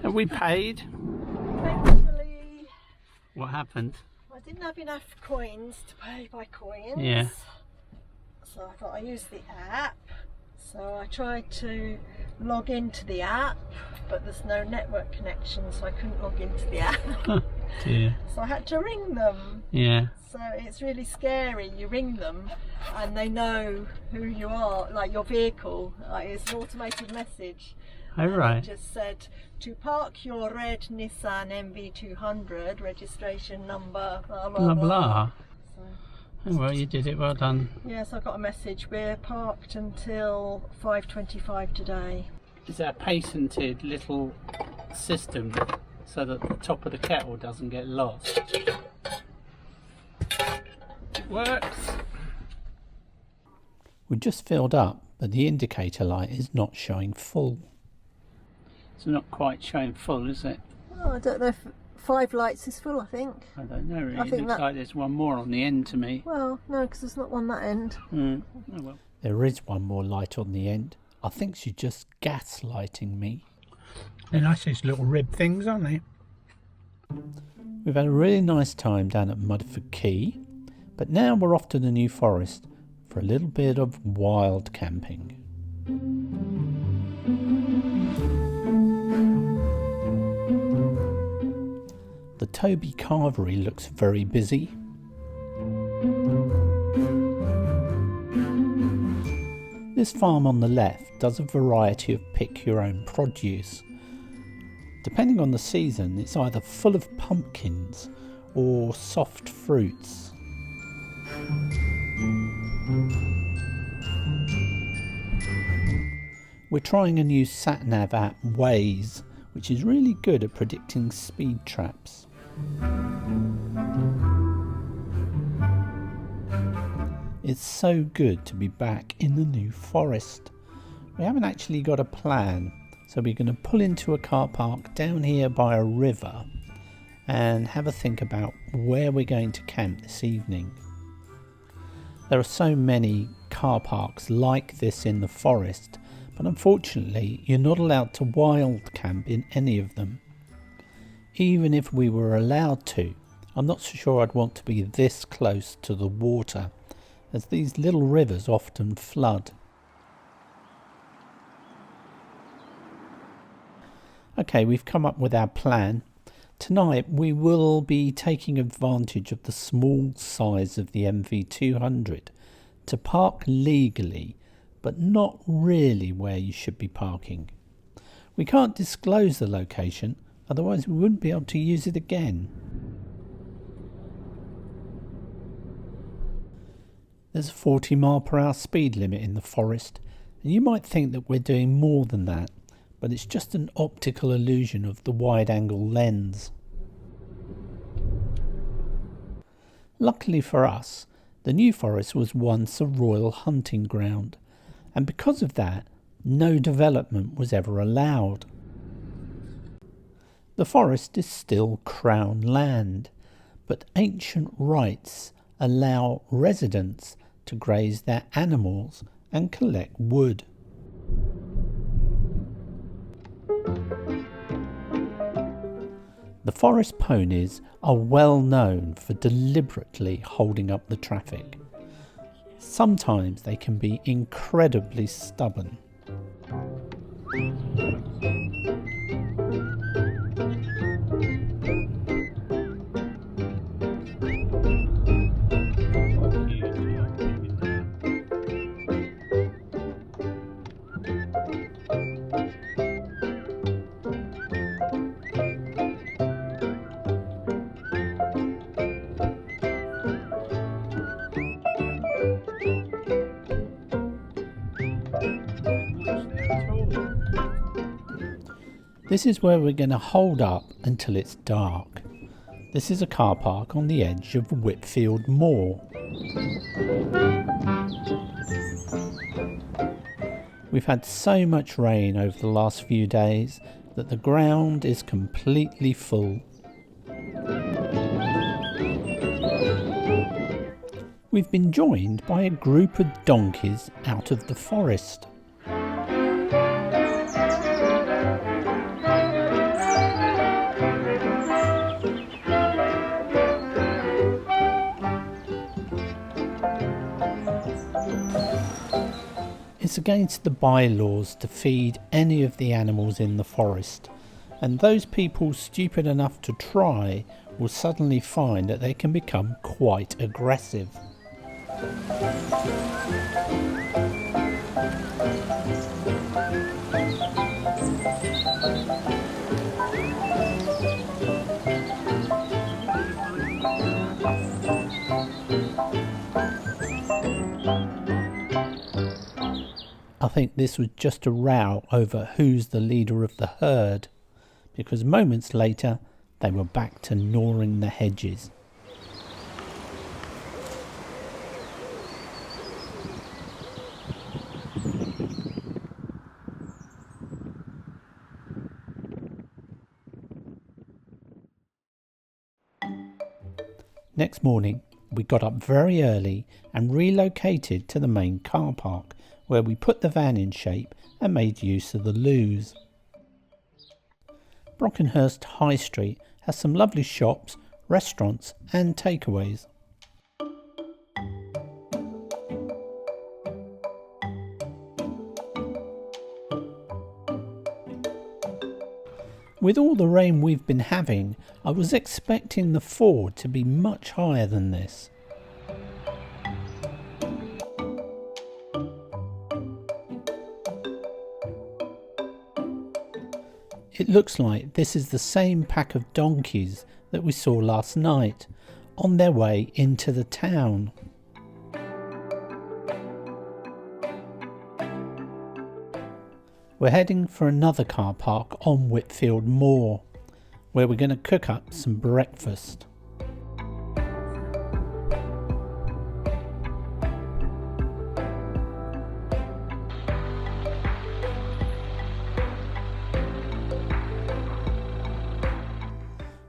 Have we paid? Actually, What happened? I didn't have enough coins to pay by coins. Yeah. So I thought I used the app. So I tried to log into the app, but there's no network connection, so I couldn't log into the app. Oh, dear. So I had to ring them. Yeah. So it's really scary. You ring them and they know who you are, like your vehicle. It's an automated message. Oh, right. It just said to park your red Nissan MV200 registration number blah blah Blah, blah. blah. So, Oh, well, you did it. Well done. yes, I got a message. We're parked until 5:25 today. It's a patented little system so that the top of the kettle doesn't get lost. It works. We just filled up, but the indicator light is not showing full. It's not quite showing full, is it? Oh, I don't know if 5 lights is full, I think. I don't know really. I It think looks that- like there's one more on the end to me. Well, no, because there's not one that end. Oh, well. There is one more light on the end. I think she's just gaslighting me. They're nice, these little rib things, aren't they? We've had a really nice time down at Mudeford Quay, but now we're off to the New Forest for a little bit of wild camping. The Toby Carvery looks very busy. This farm on the left does a variety of pick your own produce. Depending on the season, it's either full of pumpkins or soft fruits. We're trying a new sat-nav app, Waze, which is really good at predicting speed traps. It's so good to be back in the New Forest. We haven't actually got a plan, so we're going to pull into a car park down here by a river and have a think about where we're going to camp this evening. There are so many car parks like this in the forest, but unfortunately you're not allowed to wild camp in any of them. Even if we were allowed to, I'm not so sure I'd want to be this close to the water, as these little rivers often flood. Okay, we've come up with our plan. Tonight we will be taking advantage of the small size of the MV200 to park legally, but not really where you should be parking. We can't disclose the location, otherwise we wouldn't be able to use it again. There's a 40 mph speed limit in the forest, and you might think that we're doing more than that, but it's just an optical illusion of the wide-angle lens. Luckily for us, the New Forest was once a royal hunting ground, and because of that, no development was ever allowed. The forest is still Crown land, but ancient rights allow residents to graze their animals and collect wood. The forest ponies are well known for deliberately holding up the traffic. Sometimes they can be incredibly stubborn. This is where we're going to hold up until it's dark. This is a car park on the edge of Whitfield Moor. We've had so much rain over the last few days that the ground is completely full. We've been joined by a group of donkeys out of the forest. It's against the bylaws to feed any of the animals in the forest, and those people stupid enough to try will suddenly find that they can become quite aggressive. I think this was just a row over who's the leader of the herd, because moments later they were back to gnawing the hedges. Next morning we got up very early and relocated to the main car park, where we put the van in shape and made use of the loos. Brockenhurst High Street has some lovely shops, restaurants and takeaways. With all the rain we've been having, I was expecting the ford to be much higher than this. It looks like this is the same pack of donkeys that we saw last night, on their way into the town. We're heading for another car park on Whitfield Moor, where we're going to cook up some breakfast.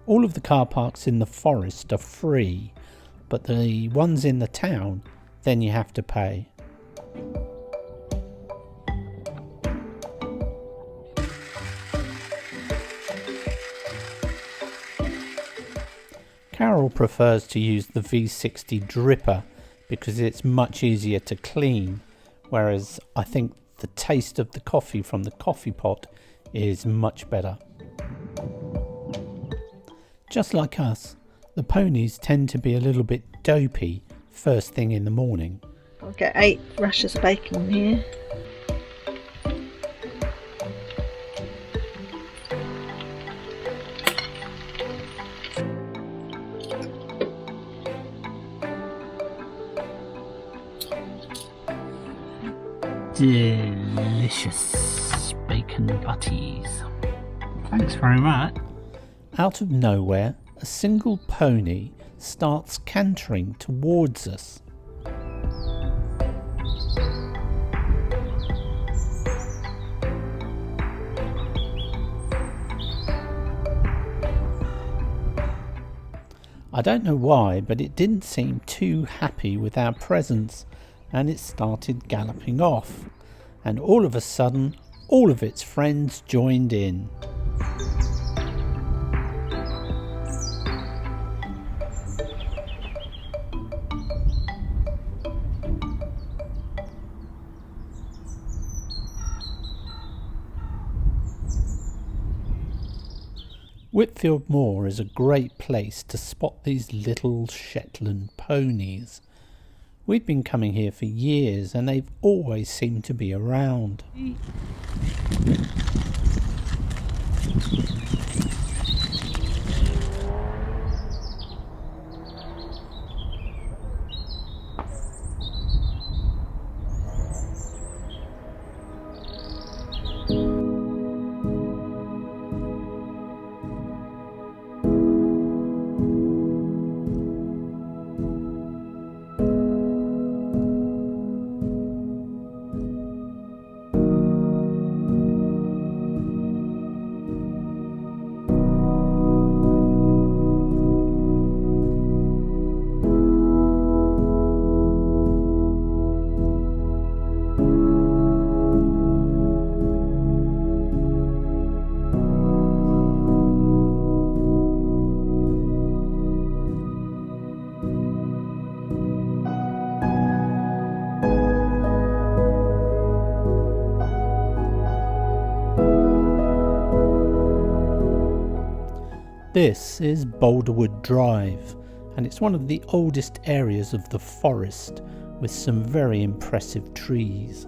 All of the car parks in the forest are free, but the ones in the town, then you have to pay. Carol prefers to use the V60 dripper because it's much easier to clean, whereas I think the taste of the coffee from the coffee pot is much better. Just like us, the ponies tend to be a little bit dopey first thing in the morning. I'll get 8 rashers of bacon here. Delicious bacon butties. Thanks very much. Out of nowhere, a single pony starts cantering towards us. I don't know why, but it didn't seem too happy with our presence, and it started galloping off, and all of a sudden all of its friends joined in. Whitfield Moor is a great place to spot these little Shetland ponies. We've been coming here for years and they've always seemed to be around. This is Baldwood Drive, and it's one of the oldest areas of the forest with some very impressive trees.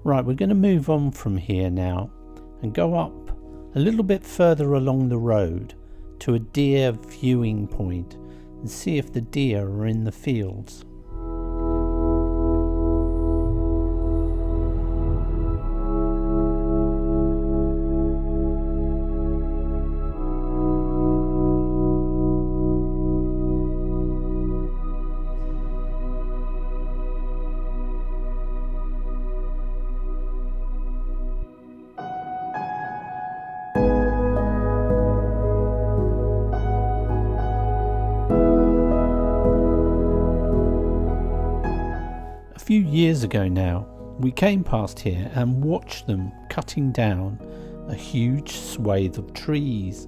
Right, we're going to move on from here now and go up a little bit further along the road to a deer viewing point and see if the deer are in the fields. A few years ago now, we came past here and watched them cutting down a huge swathe of trees.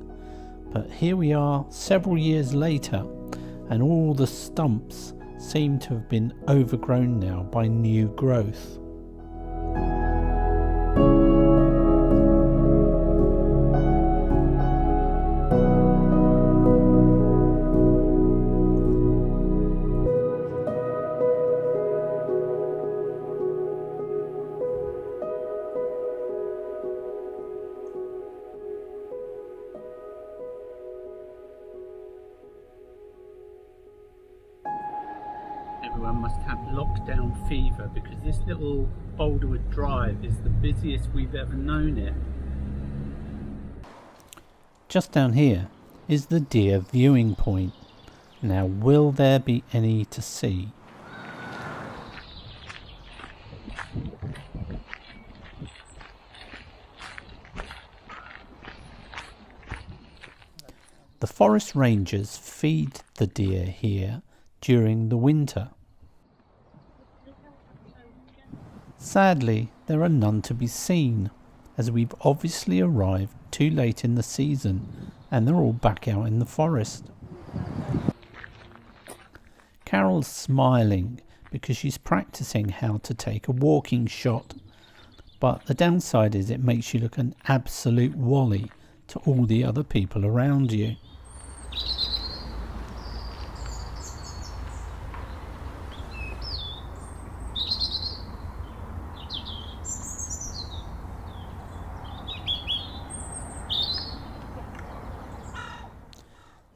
But here we are several years later, and all the stumps seem to have been overgrown now by new growth. Everyone must have lockdown fever because this little Bolderwood Drive is the busiest we've ever known it. Just down here is the deer viewing point. Now, will there be any to see? The forest rangers feed the deer here during the winter. Sadly, there are none to be seen, as we've obviously arrived too late in the season and they're all back out in the forest. Carol's smiling because she's practicing how to take a walking shot, but the downside is it makes you look an absolute wally to all the other people around you.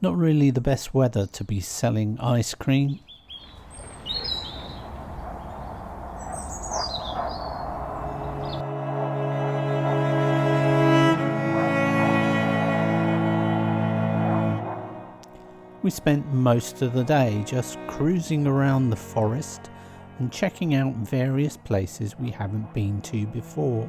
Not really the best weather to be selling ice cream. We spent most of the day just cruising around the forest and checking out various places we haven't been to before.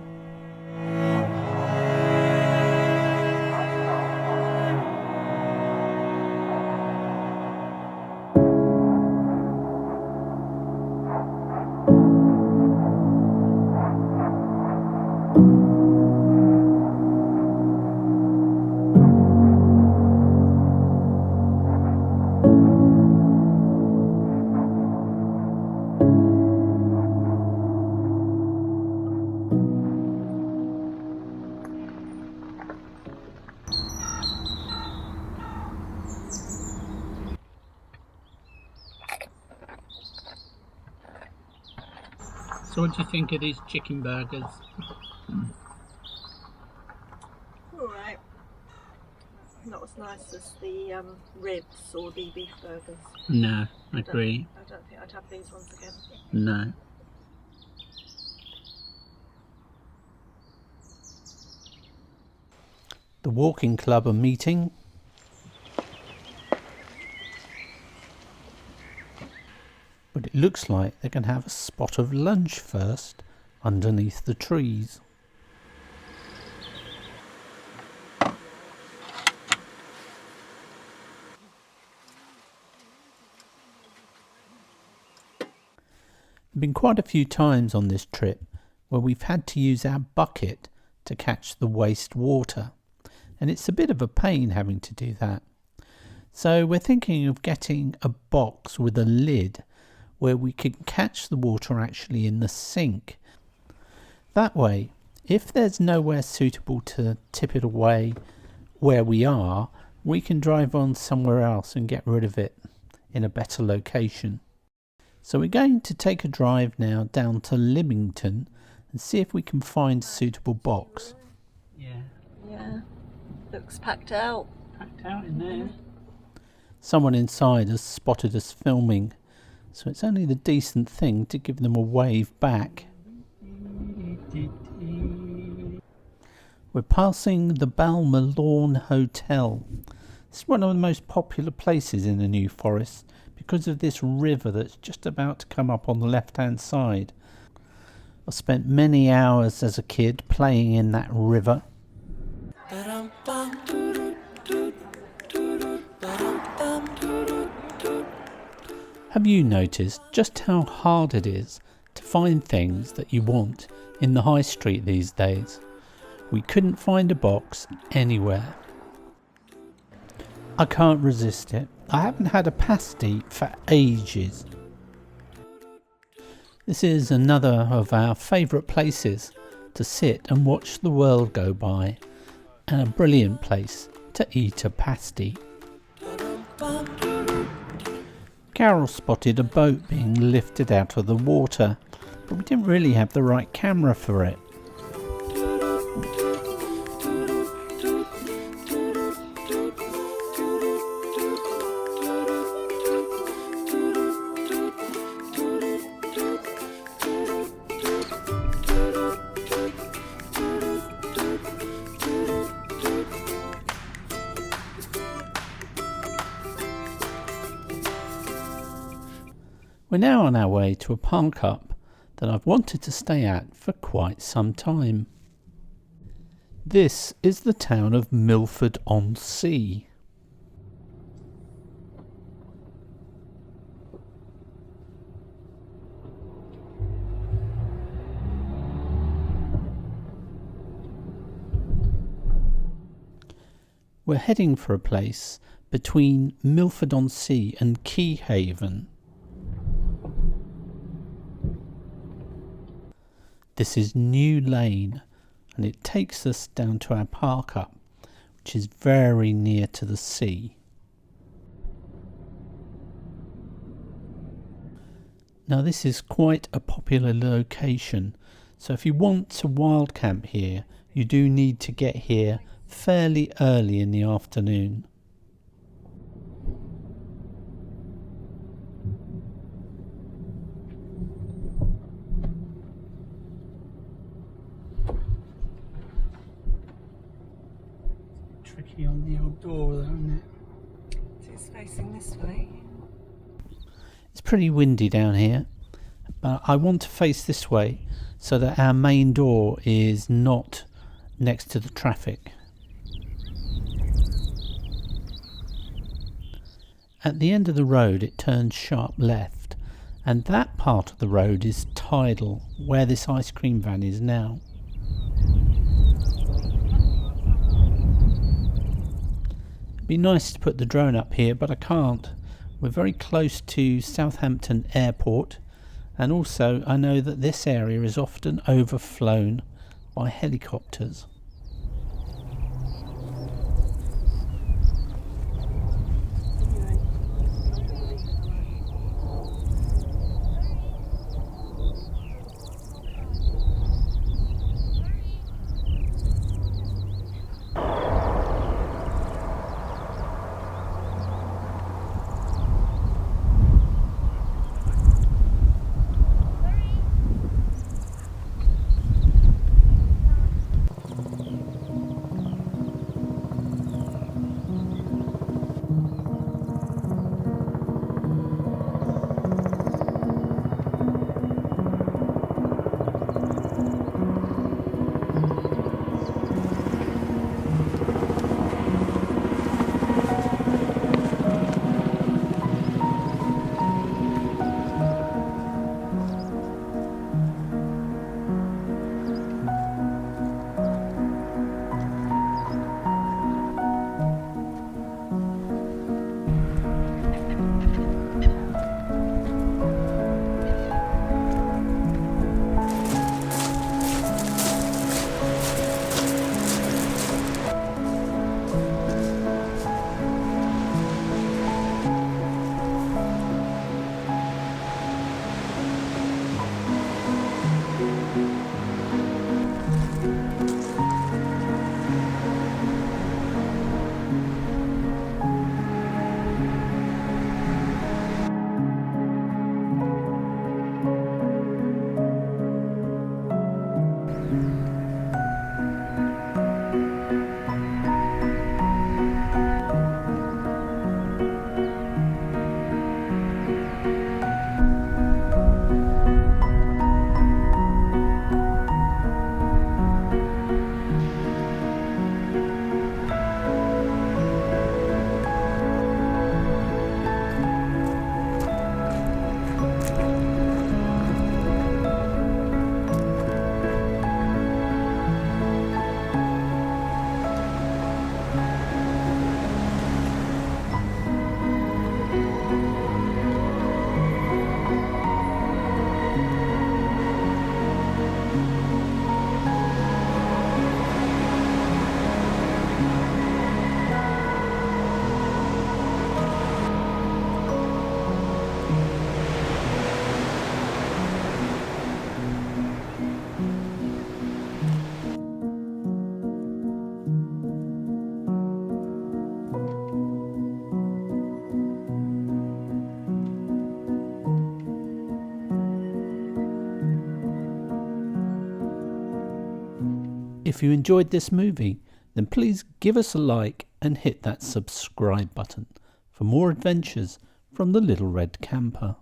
So what do you think of these chicken burgers? Alright. Not as nice as the ribs or the beef burgers. No, I agree. I don't think I'd have these ones again. No. The walking club are meeting. But it looks like they're going to have a spot of lunch first underneath the trees. There have been quite a few times on this trip where we've had to use our bucket to catch the waste water, and it's a bit of a pain having to do that. So we're thinking of getting a box with a lid where we can catch the water actually in the sink. That way, if there's nowhere suitable to tip it away where we are, we can drive on somewhere else and get rid of it in a better location. So we're going to take a drive now down to Lymington and see if we can find a suitable box. Yeah, looks packed out. Packed out in there. Someone inside has spotted us filming, so it's only the decent thing to give them a wave back. We're passing the Balmer Lawn Hotel. It's one of the most popular places in the New Forest because of this river that's just about to come up on the left hand side. I spent many hours as a kid playing in that river. Have you noticed just how hard it is to find things that you want in the high street these days? We couldn't find a box anywhere. I can't resist it. I haven't had a pasty for ages. This is another of our favourite places to sit and watch the world go by, and a brilliant place to eat a pasty. Carol spotted a boat being lifted out of the water, but we didn't really have the right camera for it. We're now on our way to a park up that I've wanted to stay at for quite some time. This is the town of Milford-on-Sea. We're heading for a place between Milford-on-Sea and Keyhaven. This is New Lane, and it takes us down to our park up, which is very near to the sea. Now this is quite a popular location, so if you want to wild camp here, you do need to get here fairly early in the afternoon. Tricky on the old door though, isn't it? It's facing this way. It's pretty windy down here, but I want to face this way so that our main door is not next to the traffic. At the end of the road it turns sharp left, and that part of the road is tidal, where this ice cream van is now. It'd be nice to put the drone up here, but I can't. We're very close to Southampton Airport, and also I know that this area is often overflown by helicopters. if you enjoyed this movie, then please give us a like and hit that subscribe button for more adventures from the Little Red Camper.